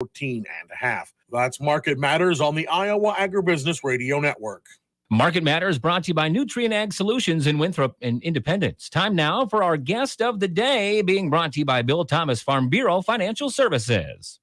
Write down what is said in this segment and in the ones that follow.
14.5. That's Market Matters on the Iowa Agribusiness Radio Network. Market Matters brought to you by Nutrient Ag Solutions in Winthrop and Independence. Time now for our guest of the day, being brought to you by Bill Thomas Farm Bureau Financial Services.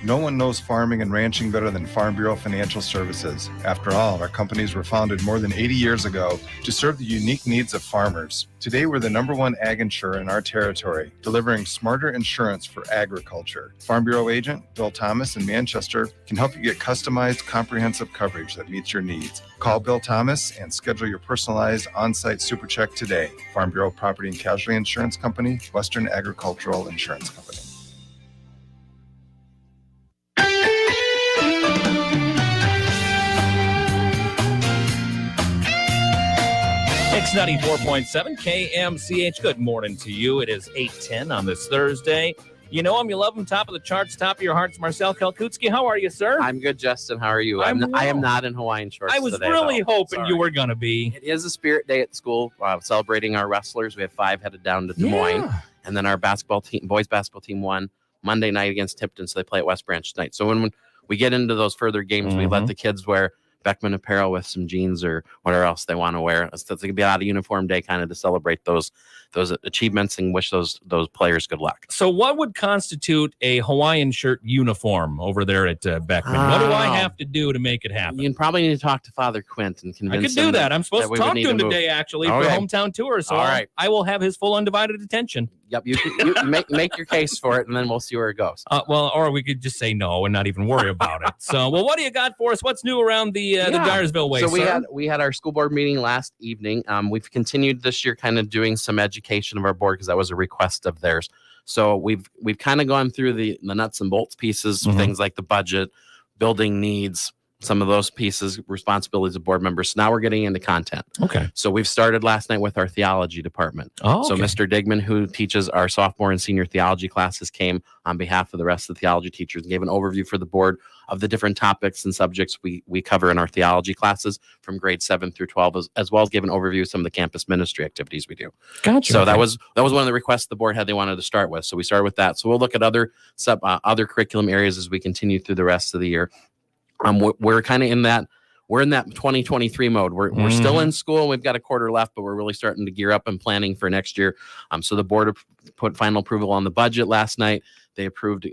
No one knows farming and ranching better than Farm Bureau Financial Services. After all, our companies were founded more than 80 years ago to serve the unique needs of farmers. Today, we're the #1 ag insurer in our territory, delivering smarter insurance for agriculture. Farm Bureau agent Bill Thomas in Manchester can help you get customized, comprehensive coverage that meets your needs. Call Bill Thomas and schedule your personalized on-site super check today. Farm Bureau Property and Casualty Insurance Company, Western Agricultural Insurance Company. X94.7 KMCH. Good morning to you. It is 8:10 on this Thursday. You know him, you love him, top of the charts, top of your hearts. Marcel Kalkutsky, how are you, sir? I'm good, Justin. How are you? I am not in Hawaiian shorts I was today, really though. hoping Sorry. you were going to be. It is a spirit day at school, celebrating our wrestlers. We have 5 headed down to Des Moines. And then our basketball team, boys basketball team, won Monday night against Tipton, so they play at West Branch tonight. So when we get into those further games, we let the kids wear Beckman apparel with some jeans or whatever else they want to wear. It's going to be out of uniform day, kind of to celebrate those achievements and wish those players good luck. So what would constitute a Hawaiian shirt uniform over there at Beckman? What do I have to do to make it happen? You probably need to talk to Father Quint and convince him. I could do that. I'm supposed to talk to him today, actually, for a hometown tour. So I will have his full undivided attention. Yep, you make your case for it, and then we'll see where it goes. Or we could just say no and not even worry about it. So, what do you got for us? What's new around the Dyersville way? So we had our school board meeting last evening. We've continued this year, kind of doing some education of our board because that was a request of theirs. So we've kind of gone through the nuts and bolts pieces, things like the budget, building needs, some of those pieces, responsibilities of board members. So now we're getting into content. Okay. So we've started last night with our theology department. So Mr. Digman, who teaches our sophomore and senior theology classes, came on behalf of the rest of the theology teachers and gave an overview for the board of the different topics and subjects we cover in our theology classes from grade 7 through 12, as well as give an overview of some of the campus ministry activities we do. Gotcha. So that was one of the requests the board had they wanted to start with. So we started with that. So we'll look at other curriculum areas as we continue through the rest of the year. We're kind of in that 2023 mode. We're still in school. We've got a quarter left, but we're really starting to gear up and planning for next year. So the board put final approval on the budget last night. They approved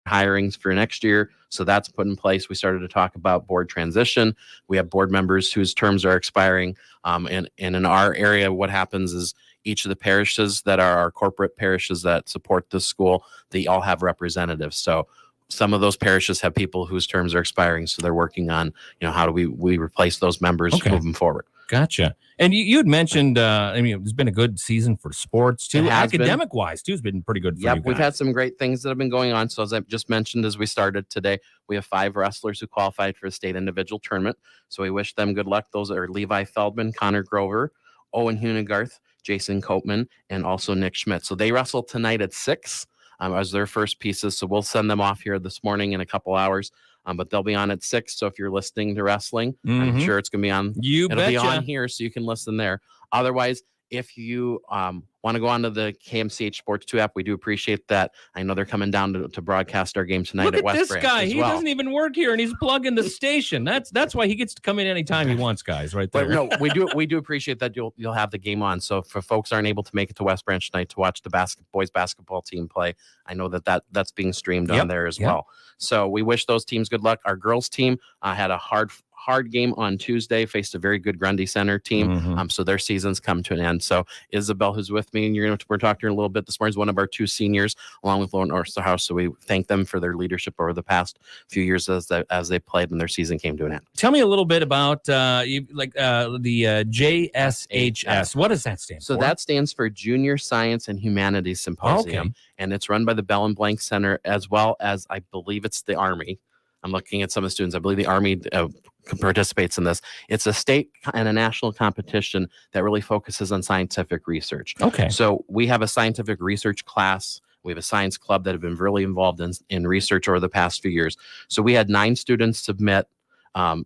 hirings for next year. So that's put in place. We started to talk about board transition. We have board members whose terms are expiring. And in our area, what happens is each of the parishes that are our corporate parishes that support this school, they all have representatives. So some of those parishes have people whose terms are expiring, so they're working on, how do we replace those members moving forward. Gotcha. And you had mentioned, it's been a good season for sports too. Academic-wise, too, has been pretty good for you guys. We've had some great things that have been going on. So as I just mentioned, as we started today, we have 5 wrestlers who qualified for the state individual tournament. So we wish them good luck. Those are Levi Feldman, Connor Grover, Owen Hunegarth, Jason Copeman, and also Nick Schmidt. So they wrestle tonight at 6. As their first pieces. So we'll send them off here this morning in a couple hours. But they'll be on at 6. So if you're listening to wrestling, I'm sure it's going to be on. It'll be on here, so you can listen there. Otherwise, if you want to go onto the KMCH Sports 2 app, we do appreciate that. I know they're coming down to broadcast our game tonight at West Branch. Look at this guy. He doesn't even work here, and he's plugging the station. That's why he gets to come in anytime he wants, guys, right there. But no, we do appreciate that you'll have the game on. So for folks aren't able to make it to West Branch tonight to watch the boys basketball team play, I know that's being streamed on there as well. So we wish those teams good luck. Our girls team had a hard game on Tuesday, faced a very good Grundy Center team. So their season's come to an end. So Isabel, who's with me, and we're talking to her a little bit this morning, is one of our 2 seniors, along with Lauren Osterhaus. So we thank them for their leadership over the past few years as they played and their season came to an end. Tell me a little bit about the JSHS. What does that stand for? So that stands for Junior Science and Humanities Symposium, and it's run by the Bell and Blank Center, as well as I believe it's the Army. I'm looking at some of the students. I believe the Army participates in this. It's a state and a national competition that really focuses on scientific research. Okay. So we have a scientific research class. We have a science club that have been really involved in research over the past few years. So we had 9 students submit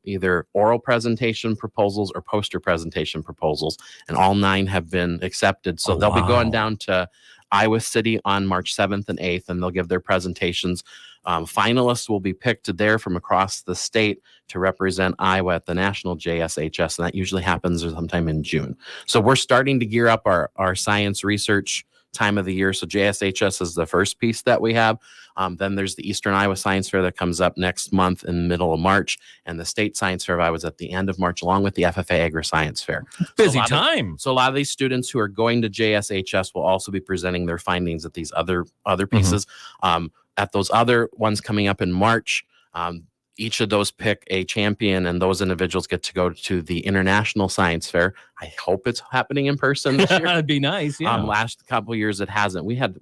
either oral presentation proposals or poster presentation proposals, and all 9 have been accepted. So they'll be going down to Iowa City on March 7th and 8th, and they'll give their presentations. Finalists will be picked there from across the state to represent Iowa at the National JSHS, and that usually happens sometime in June. So we're starting to gear up our science research time of the year. So JSHS is the first piece that we have. Then there's the Eastern Iowa Science Fair that comes up next month in the middle of March, and the State Science Fair of Iowa is at the end of March, along with the FFA Agri-Science Fair. Busy time. So a lot of these students who are going to JSHS will also be presenting their findings at these other pieces. At those other ones coming up in March, each of those pick a champion, and those individuals get to go to the International Science Fair. I hope it's happening in person this year. That'd be nice. Yeah. Last couple of years it hasn't. We've had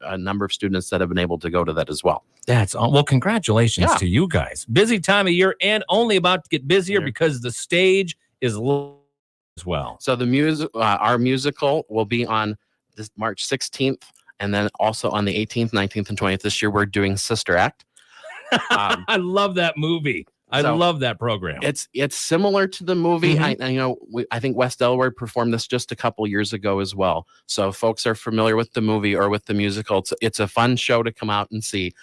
a number of students that have been able to go to that as well. That's all. Well, congratulations to you guys. Busy time of year, and only about to get busier because the stage is as well. So the our musical will be on this March 16th, and then also on the 18th, 19th, and 20th. This year we're doing Sister Act. I love that movie. I love that program. It's similar to the movie. I think West Delaware performed this just a couple years ago as well. So if folks are familiar with the movie or with the musical, it's a fun show to come out and see.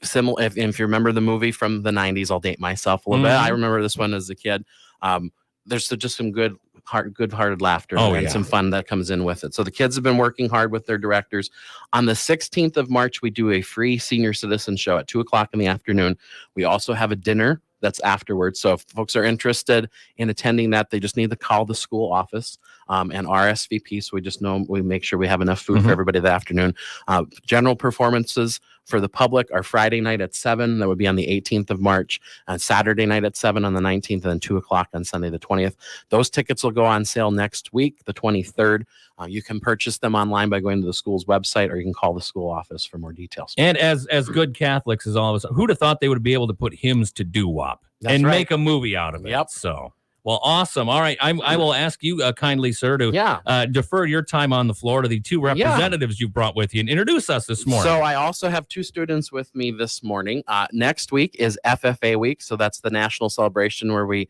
Similar, if you remember the movie from the 90s, I'll date myself a little bit. I remember this one as a kid. There's just some good-hearted laughter and some fun that comes in with it. So the kids have been working hard with their directors. On the 16th of March, we do a free senior citizen show at 2:00 in the afternoon. We also have a dinner that's afterwards. So if folks are interested in attending that, they just need to call the school office and RSVP. So we make sure we have enough food for everybody that afternoon. General performances for the public are Friday night at 7. That would be on the 18th of March. Saturday night at 7 on the 19th, and then 2:00 on Sunday the 20th. Those tickets will go on sale next week, the 23rd. You can purchase them online by going to the school's website, or you can call the school office for more details. And as good Catholics as all of us, who'd have thought they would be able to put hymns to doo-wop and make a movie out of it? Yep. So, well, awesome. All right. I will ask you kindly, sir, to defer your time on the floor to the two representatives you brought with you and introduce us this morning. So I also have two students with me this morning. Next week is FFA week. So that's the national celebration where we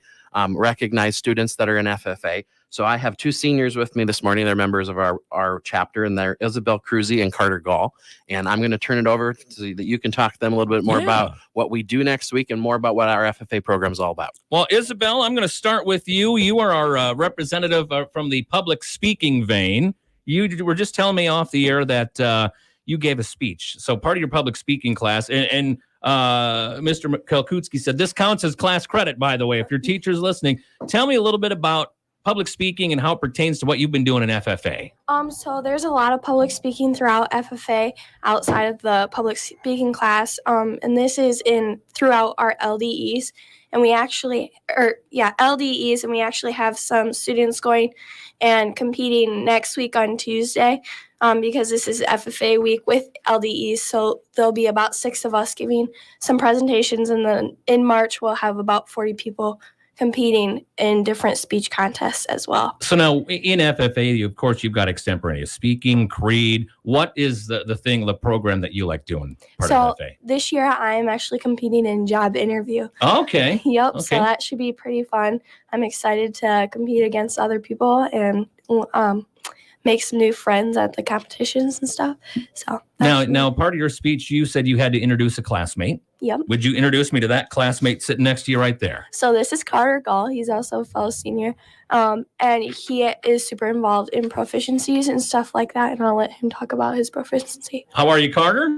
recognize students that are in FFA. So I have two seniors with me this morning. They're members of our chapter, and they're Isabel Cruzy and Carter Gall. And I'm going to turn it over so that you can talk to them a little bit more about what we do next week and more about what our FFA program is all about. Well, Isabel, I'm going to start with you. You are our representative from the public speaking vein. You were just telling me off the air that you gave a speech. So part of your public speaking class, and Mr. Kelkutsky said, this counts as class credit, by the way, if your teacher's listening. Tell me a little bit about public speaking and how it pertains to what you've been doing in FFA. So there's a lot of public speaking throughout FFA outside of the public speaking class. And this is throughout our LDEs. And we actually, LDEs, and we actually have some students going and competing next week on Tuesday because this is FFA week with LDEs. So there'll be about 6 of us giving some presentations. And then in March, we'll have about 40 people competing in different speech contests as well. So now in FFA, of course, you've got extemporaneous speaking, creed. What is the program that you like doing part of FFA? This year I'm actually competing in job interview. Okay. Yep. Okay. So that should be pretty fun. I'm excited to compete against other people and make some new friends at the competitions and stuff. So now part of your speech, you said you had to introduce a classmate. Yep. Would you introduce me to that classmate sitting next to you right there? So this is Carter Gall. He's also a fellow senior. And he is super involved in proficiencies and stuff like that. And I'll let him talk about his proficiency. How are you, Carter?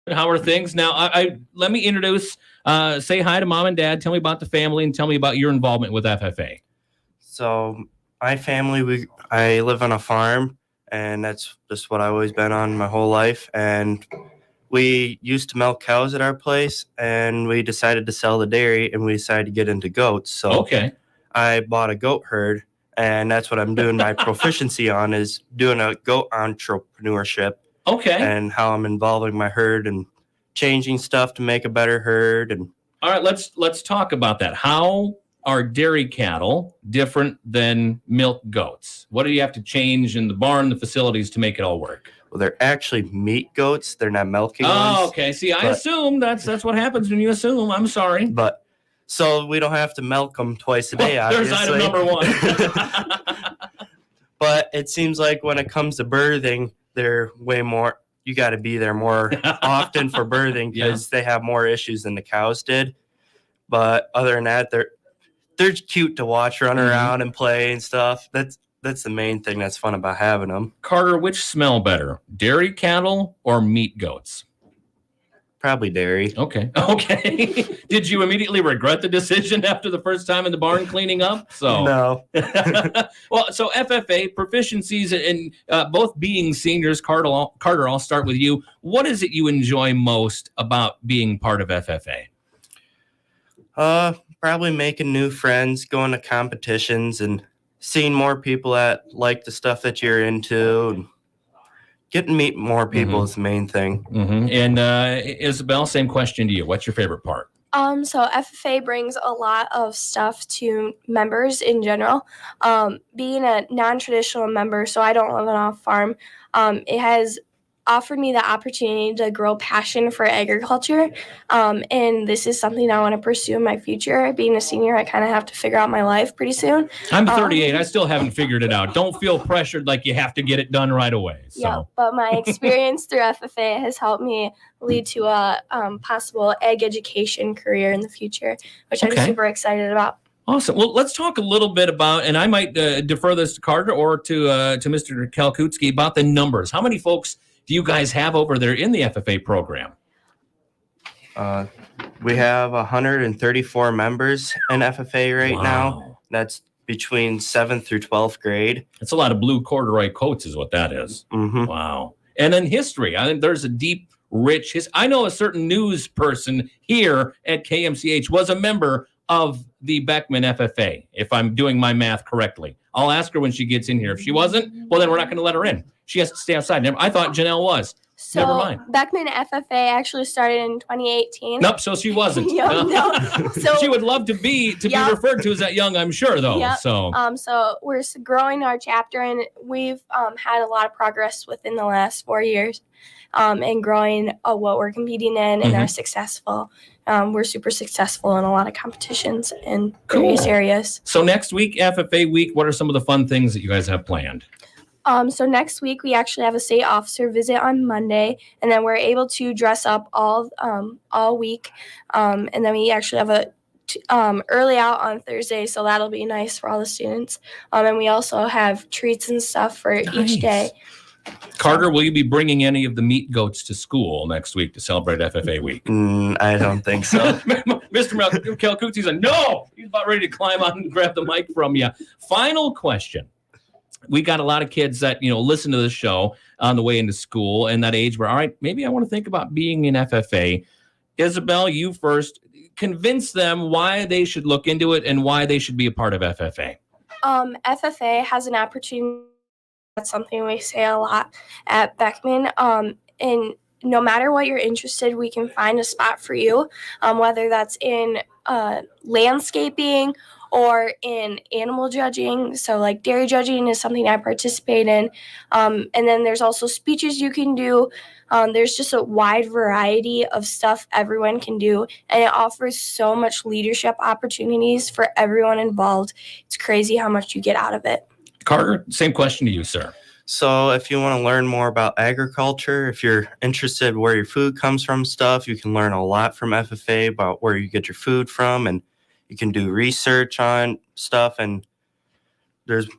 How are things? Now, I let me introduce, say hi to mom and dad. Tell me about the family and tell me about your involvement with FFA. So my family, I live on a farm, and that's just what I've always been on my whole life. And we used to milk cows at our place, and we decided to sell the dairy, and we decided to get into goats. So I bought a goat herd, and that's what I'm doing my proficiency on, is doing a goat entrepreneurship. Okay. And how I'm involving my herd and changing stuff to make a better herd. And all right, let's talk about that. How are dairy cattle different than milk goats? What do you have to change in the barn, the facilities to make it all work? Well, they're actually meat goats. They're not milking ones. Oh, okay. See, I assume that's what happens when you assume. I'm sorry. But so we don't have to milk them twice a day, obviously. There's item number one. But it seems like when it comes to birthing, they're way more. You got to be there more often for birthing because they have more issues than the cows did. But other than that, they're cute to watch run around and play and stuff. That's the main thing that's fun about having them. Carter, which smell better, dairy cattle or meat goats? Probably dairy. Okay. Did you immediately regret the decision after the first time in the barn cleaning up? So No. Well, so FFA proficiencies and both being seniors. Carter, I'll start with you. What is it you enjoy most about being part of FFA? Probably making new friends, going to competitions, and seeing more people that like the stuff that you're into. And getting to meet more people is the main thing. And Isabel, same question to you. What's your favorite part? So FFA brings a lot of stuff to members in general. Being a non-traditional member, so I don't live on a farm, it has offered me the opportunity to grow passion for agriculture. And this is something I want to pursue in my future. Being a senior, I kind of have to figure out my life pretty soon. I'm 38. I still haven't figured it out. Don't feel pressured like you have to get it done right away. So. Yeah, but my experience through FFA has helped me lead to a possible ag education career in the future, which I'm super excited about. Awesome. Well, let's talk a little bit about, and I might defer this to Carter or to Mr. Kalkutsky about the numbers. How many folks do you guys have over there in the FFA program? We have 134 members in FFA right now. That's between 7th through 12th grade. That's a lot of blue corduroy coats is what that is. Wow. And then history. I think there's a deep, rich history. I know a certain news person here at KMCH was a member of the Beckman FFA, if I'm doing my math correctly. I'll ask her when she gets in here. If she wasn't, well, then we're not going to let her in. She has to stay outside. I thought Janelle was. So never mind. Beckman FFA actually started in 2018. Nope, so she wasn't. No. So she would love to be referred to as that young, I'm sure, though. Yep. So we're growing our chapter, and we've had a lot of progress within the last 4 years, and growing what we're competing in, and are successful. We're super successful in a lot of competitions in various areas. So next week, FFA week, what are some of the fun things that you guys have planned? So next week we actually have a state officer visit on Monday, and then we're able to dress up all week, and then we actually have a early out on Thursday, so that'll be nice for all the students. And we also have treats and stuff for each day. Carter, will you be bringing any of the meat goats to school next week to celebrate FFA week? I don't think so. Mr. Kalkutzi's like, no! He's about ready to climb on and grab the mic from you. Final question. We got a lot of kids that, listen to the show on the way into school and that age where, all right, maybe I want to think about being in FFA. Isabel, you first. Convince them why they should look into it and why they should be a part of FFA. FFA has an opportunity. That's something we say a lot at Beckman. And no matter what you're interested, we can find a spot for you, whether that's in landscaping or in animal judging. So like dairy judging is something I participate in. And then there's also speeches you can do. There's just a wide variety of stuff everyone can do. And it offers so much leadership opportunities for everyone involved. It's crazy how much you get out of it. Carter, same question to you, sir. So if you want to learn more about agriculture, if you're interested where your food comes from stuff, you can learn a lot from FFA about where you get your food from, and you can do research on stuff, and there's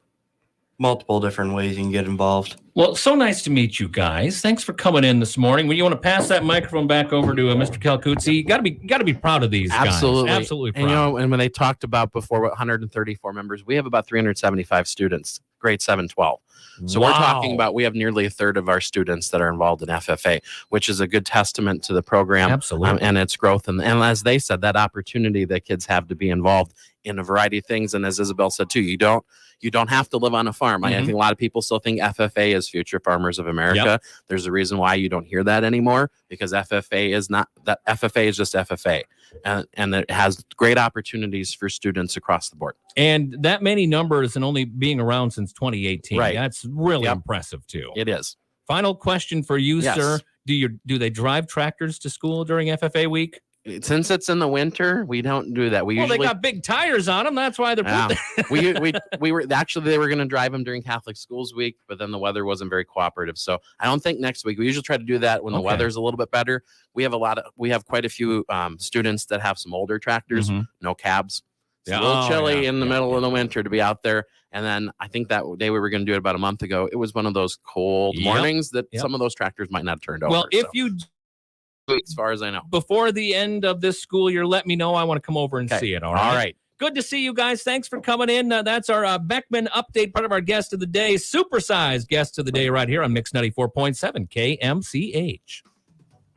multiple different ways you can get involved. Well, so nice to meet you guys. Thanks for coming in this morning. When you want to pass that microphone back over to Mr. Kalkutzi, you got to be proud of these guys. Absolutely proud. And and when they talked about before 134 members, we have about 375 students, grade 7, 12. So we're talking about, we have nearly a third of our students that are involved in FFA, which is a good testament to the program. Absolutely. And its growth. And as they said, that opportunity that kids have to be involved in a variety of things. And as Isabel said too, you don't have to live on a farm. I think a lot of people still think FFA is Future Farmers of America. Yep. There's a reason why you don't hear that anymore, because FFA is not that. FFA is just FFA, and it has great opportunities for students across the board. And that many numbers and only being around since 2018. Right. That's really impressive too. It is. Final question for you, sir. Do they drive tractors to school during FFA week? Since it's in the winter, we don't do that. We Well, usually they got big tires on them. That's why they're yeah. put there. we were actually they were going to drive them during Catholic Schools Week, but then the weather wasn't very cooperative. So I don't think next week. We usually try to do that when the Okay. weather's a little bit better. We have quite a few students that have some older tractors, Mhm. no cabs. It's Yeah. a little Oh, chilly yeah. in the Yeah, middle of the winter to be out there. And then I think that day we were going to do it about a month ago. It was one of those cold Yep. mornings that Yep. some of those tractors might not have turned Well, over. if so, you as far as I know. before the end of this school year, let me know. I want to come over and Okay. see it. All right. Good to see you guys. Thanks for coming in. That's our Beckman update, part of our guest of the day, supersized guest of the day right here on Mix 94.7 KMCH.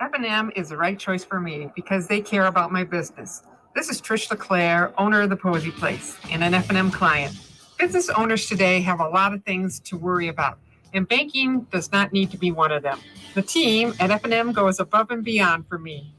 F&M is the right choice for me because they care about my business. This is Trish LeClaire, owner of the Posey Place and an F&M client. Business owners today have a lot of things to worry about, and banking does not need to be one of them. The team at F&M goes above and beyond for me.